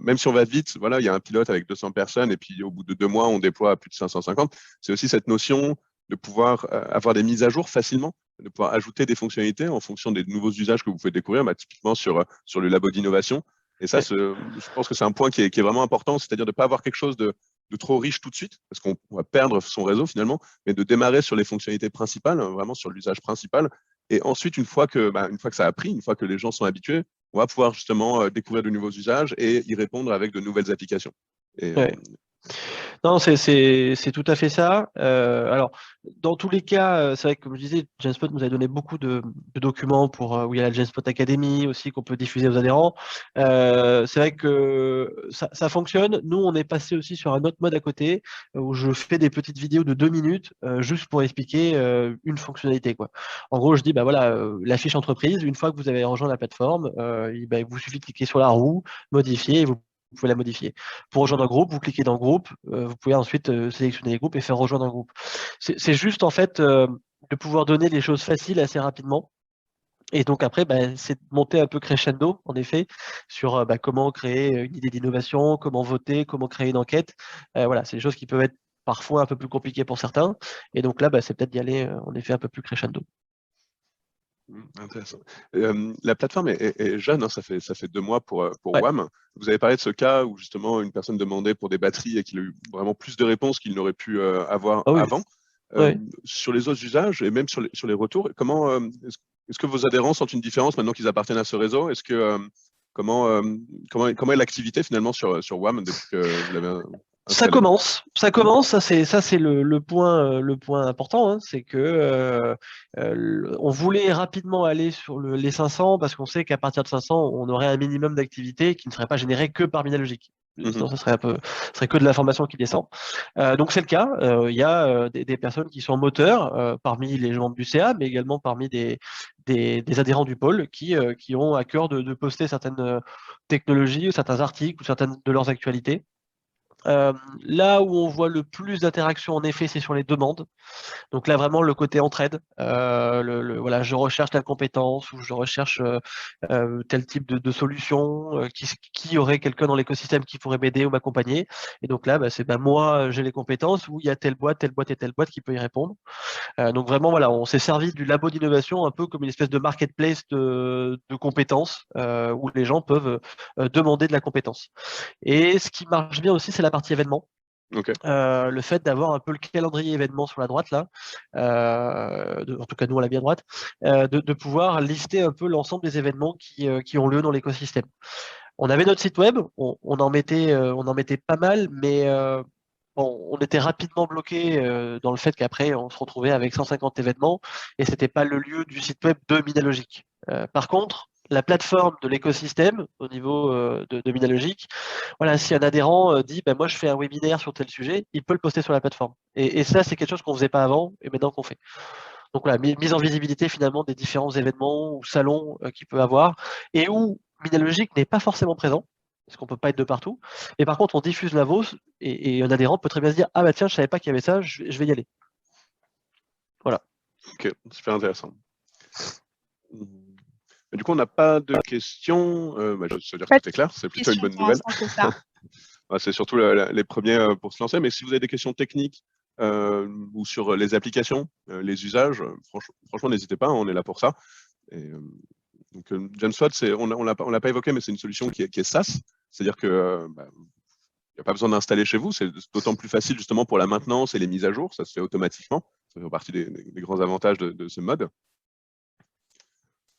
Même si on va vite, voilà, il y a un pilote avec 200 personnes et puis au bout de 2 mois, on déploie à plus de 550. C'est aussi cette notion de pouvoir avoir des mises à jour facilement, de pouvoir ajouter des fonctionnalités en fonction des nouveaux usages que vous pouvez découvrir, typiquement sur le labo d'innovation. Et ça, je pense que c'est un point qui est vraiment important, c'est-à-dire de ne pas avoir quelque chose de trop riche tout de suite, parce qu'on va perdre son réseau finalement, mais de démarrer sur les fonctionnalités principales, vraiment sur l'usage principal. Et ensuite, une fois que ça a pris, une fois que les gens sont habitués, on va pouvoir justement découvrir de nouveaux usages et y répondre avec de nouvelles applications. Et, Ouais. Non, c'est tout à fait ça. Alors, dans tous les cas, c'est vrai que, comme je disais, Genspot nous a donné beaucoup de documents pour où il y a la Genspot Academy aussi qu'on peut diffuser aux adhérents. C'est vrai que ça fonctionne. Nous, on est passé aussi sur un autre mode à côté où je fais des petites vidéos de 2 minutes juste pour expliquer une fonctionnalité, quoi. En gros, je dis, bah voilà, la fiche entreprise, une fois que vous avez rejoint la plateforme, il vous suffit de cliquer sur la roue, modifier, et vous pouvez la modifier. Pour rejoindre un groupe, vous cliquez dans groupe, vous pouvez ensuite sélectionner les groupes et faire rejoindre un groupe. C'est juste en fait de pouvoir donner les choses faciles assez rapidement. Et donc après, bah, c'est de monter un peu crescendo, en effet, sur comment créer une idée d'innovation, comment voter, comment créer une enquête. Voilà, c'est des choses qui peuvent être parfois un peu plus compliquées pour certains. Et donc là, bah, c'est peut-être d'y aller en effet un peu plus crescendo. Intéressant. La plateforme est jeune, hein, ça fait 2 mois pour Ouais. WAM. Vous avez parlé de ce cas où justement une personne demandait pour des batteries et qu'il a eu vraiment plus de réponses qu'il n'aurait pu avoir Ah oui. avant. Ouais. Sur les autres usages et même sur les retours, comment est-ce que vos adhérents sentent une différence maintenant qu'ils appartiennent à ce réseau? Est-ce que comment est l'activité finalement sur WAM depuis que vous l'avez Ça installé? commence. Ça c'est le point important, hein, c'est que on voulait rapidement aller sur les 500 parce qu'on sait qu'à partir de 500, on aurait un minimum d'activité qui ne serait pas généré que par Minalogic. Mhm. Sinon, ça serait que de l'information qui descend. Donc c'est le cas. Il y a des personnes qui sont moteurs parmi les membres du CA, mais également parmi des adhérents du pôle qui ont à cœur de poster certaines technologies, ou certains articles ou certaines de leurs actualités. Là où on voit le plus d'interaction, en effet, c'est sur les demandes. Donc là, vraiment, le côté entraide. Voilà, je recherche telle compétence ou je recherche tel type de solution. Qui aurait quelqu'un dans l'écosystème qui pourrait m'aider ou m'accompagner. Et donc là, bah, c'est moi, j'ai les compétences ou il y a telle boîte et telle boîte qui peut y répondre. Donc vraiment, voilà, on s'est servi du labo d'innovation un peu comme une espèce de marketplace de compétences où les gens peuvent demander de la compétence. Et ce qui marche bien aussi, c'est la partie événement. Ok. Le fait d'avoir un peu le calendrier événement sur la droite là, en tout cas nous à la bien droite, de pouvoir lister un peu l'ensemble des événements qui ont lieu dans l'écosystème. On avait notre site web, on en mettait pas mal, mais bon, on était rapidement bloqué dans le fait qu'après on se retrouvait avec 150 événements et c'était pas le lieu du site web de Minalogic. Par contre, la plateforme de l'écosystème au niveau de Minalogic, voilà, si un adhérent dit bah, moi je fais un webinaire sur tel sujet, il peut le poster sur la plateforme. Et ça, c'est quelque chose qu'on faisait pas avant et maintenant qu'on fait. Donc voilà, mise en visibilité finalement des différents événements ou salons qu'il peut avoir et où Minalogic n'est pas forcément présent, parce qu'on peut pas être de partout. Et par contre, on diffuse la VOS et un adhérent peut très bien se dire ah bah tiens, je savais pas qu'il y avait ça, je vais y aller. Voilà. Ok, super intéressant. Du coup, on n'a pas de questions. Ça veut dire que Pas de tout est clair, c'est plutôt une questions bonne pour nouvelle. l'instant, c'est ça. C'est surtout les premiers pour se lancer. Mais si vous avez des questions techniques ou sur les applications, les usages, franchement, n'hésitez pas, hein, on est là pour ça. Et, donc, Genspot, on l'a pas évoqué, mais c'est une solution qui est SaaS, c'est-à-dire que il n'y a pas besoin d'installer chez vous, c'est d'autant plus facile justement pour la maintenance et les mises à jour, ça se fait automatiquement. Ça fait partie des grands avantages de ce mode.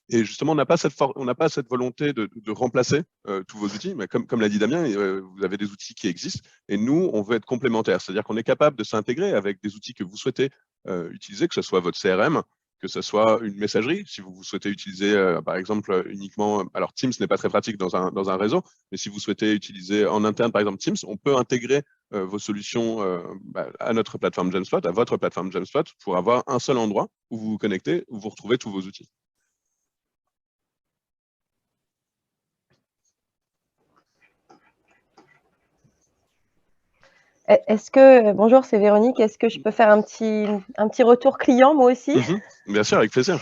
Et justement, on n'a pas cette volonté de remplacer tous vos outils, mais comme l'a dit Damien, vous avez des outils qui existent, et nous, on veut être complémentaires, c'est-à-dire qu'on est capable de s'intégrer avec des outils que vous souhaitez utiliser, que ce soit votre CRM, que ce soit une messagerie, si vous souhaitez utiliser, par exemple, uniquement, alors Teams n'est pas très pratique dans un réseau, mais si vous souhaitez utiliser en interne, par exemple, Teams, on peut intégrer vos solutions à notre plateforme Genspot, à votre plateforme Genspot, pour avoir un seul endroit où vous vous connectez, où vous retrouvez tous vos outils. Bonjour, c'est Véronique. Est-ce que je peux faire un petit retour client, moi aussi? Bien sûr, avec plaisir.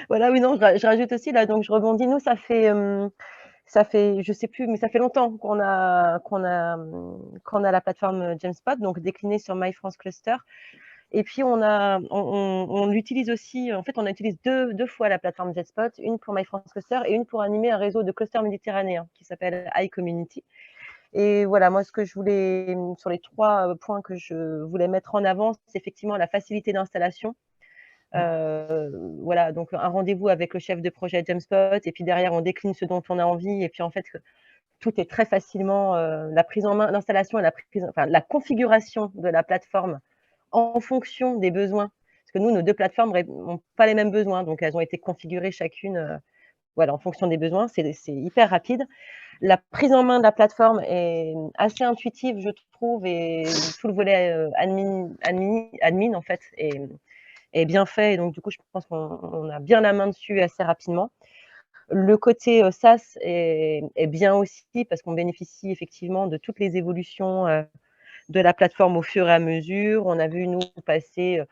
Voilà, oui, non, je rajoute aussi là, donc je rebondis. Nous, ça fait, je sais plus, mais ça fait longtemps qu'on a la plateforme Genspot, donc déclinée sur My France Cluster. Et puis on l'utilise aussi. En fait, on utilise deux fois la plateforme Genspot, une pour My France Cluster et une pour animer un réseau de clusters méditerranéens qui s'appelle iCommunity. Et voilà, moi, ce que je voulais, sur les 3 points que je voulais mettre en avant, c'est effectivement la facilité d'installation. Voilà, donc un rendez-vous avec le chef de projet Genspot, et puis derrière, on décline ce dont on a envie, et puis en fait, tout est très facilement, la prise en main, l'installation et la configuration de la plateforme en fonction des besoins. Parce que nous, nos 2 plateformes n'ont pas les mêmes besoins, donc elles ont été configurées chacune, voilà, en fonction des besoins. C'est hyper rapide. La prise en main de la plateforme est assez intuitive, je trouve, et tout le volet admin en fait est bien fait. Et donc, du coup, je pense qu'on a bien la main dessus assez rapidement. Le côté SaaS est bien aussi parce qu'on bénéficie effectivement de toutes les évolutions de la plateforme au fur et à mesure. On a vu, nous, passer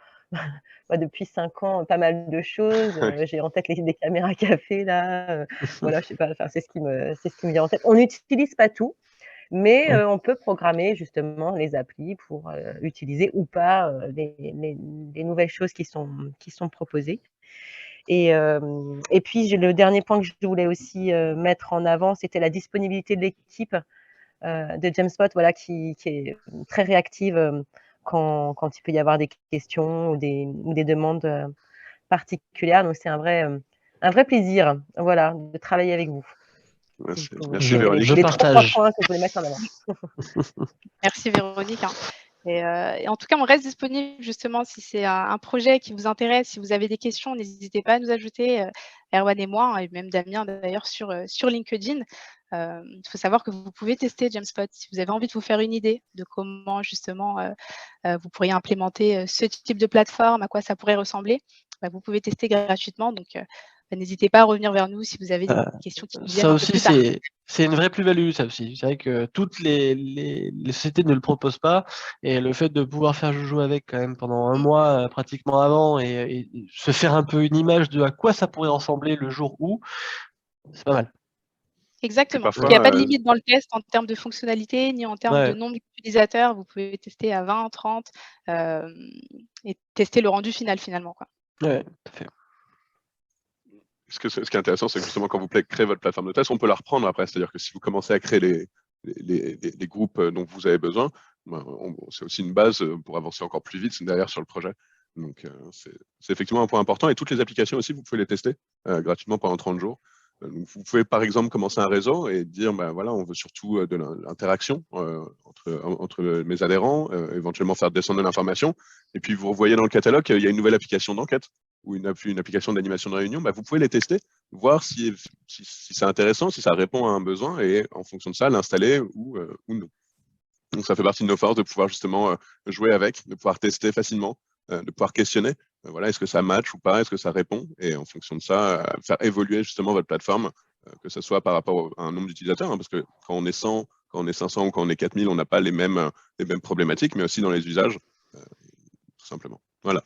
depuis 5 ans pas mal de choses. J'ai en tête des caméras café, là. Voilà, je sais pas, c'est ce qui me vient en tête. On n'utilise pas tout, mais on peut programmer justement les applis pour utiliser ou pas les nouvelles choses qui sont proposées. Et puis, le dernier point que je voulais aussi mettre en avant, c'était la disponibilité de l'équipe de Jamespot, voilà, qui est très réactive quand il peut y avoir des questions ou des demandes particulières. Donc, c'est un vrai plaisir, voilà, de travailler avec vous. Merci Véronique. Je Les partage. 3 points que je voulais mettre en avant. Merci Véronique, hein. Et en tout cas, on reste disponible justement si c'est un projet qui vous intéresse. Si vous avez des questions, n'hésitez pas à nous ajouter, Erwan et moi, hein, et même Damien d'ailleurs sur LinkedIn. Il faut savoir que vous pouvez tester Jamespot si vous avez envie de vous faire une idée de comment justement vous pourriez implémenter ce type de plateforme, à quoi ça pourrait ressembler. Vous pouvez tester gratuitement. Donc, n'hésitez pas à revenir vers nous si vous avez des questions qui vous viennent Ça un peu aussi, plus tard. c'est une vraie plus-value, ça aussi. C'est vrai que toutes les sociétés ne le proposent pas, et le fait de pouvoir faire joujou avec quand même pendant un mois pratiquement avant et se faire un peu une image de à quoi ça pourrait ressembler le jour où, c'est pas mal. Exactement. Parfois, Il n'y a pas de limite dans le test en termes de fonctionnalité, ni en termes de Ouais, nombre d'utilisateurs. Vous pouvez tester à 20, 30 et tester le rendu final finalement, quoi. ouais, tout à fait. ce qui est intéressant, c'est que justement, quand vous créez votre plateforme de test, on peut la reprendre après. C'est-à-dire que si vous commencez à créer les groupes dont vous avez besoin, c'est aussi une base pour avancer encore plus vite derrière sur le projet. Donc, c'est effectivement un point important. Et toutes les applications aussi, vous pouvez les tester gratuitement pendant 30 jours. Donc, vous pouvez par exemple commencer un réseau et dire, voilà, on veut surtout de l'interaction entre mes adhérents, éventuellement faire descendre de l'information. Et puis vous voyez dans le catalogue qu'il y a une nouvelle application d'enquête ou une application d'animation de réunion. Vous pouvez les tester, voir si c'est intéressant, si ça répond à un besoin, et en fonction de ça, l'installer ou non. Donc ça fait partie de nos forces de pouvoir justement jouer avec, de pouvoir tester facilement, de pouvoir questionner. Voilà, est-ce que ça match ou pas, est-ce que ça répond, et en fonction de ça, faire évoluer justement votre plateforme, que ce soit par rapport à un nombre d'utilisateurs, hein, parce que quand on est 100, quand on est 500 ou quand on est 4000, on n'a pas les mêmes problématiques, mais aussi dans les usages, tout simplement. Voilà.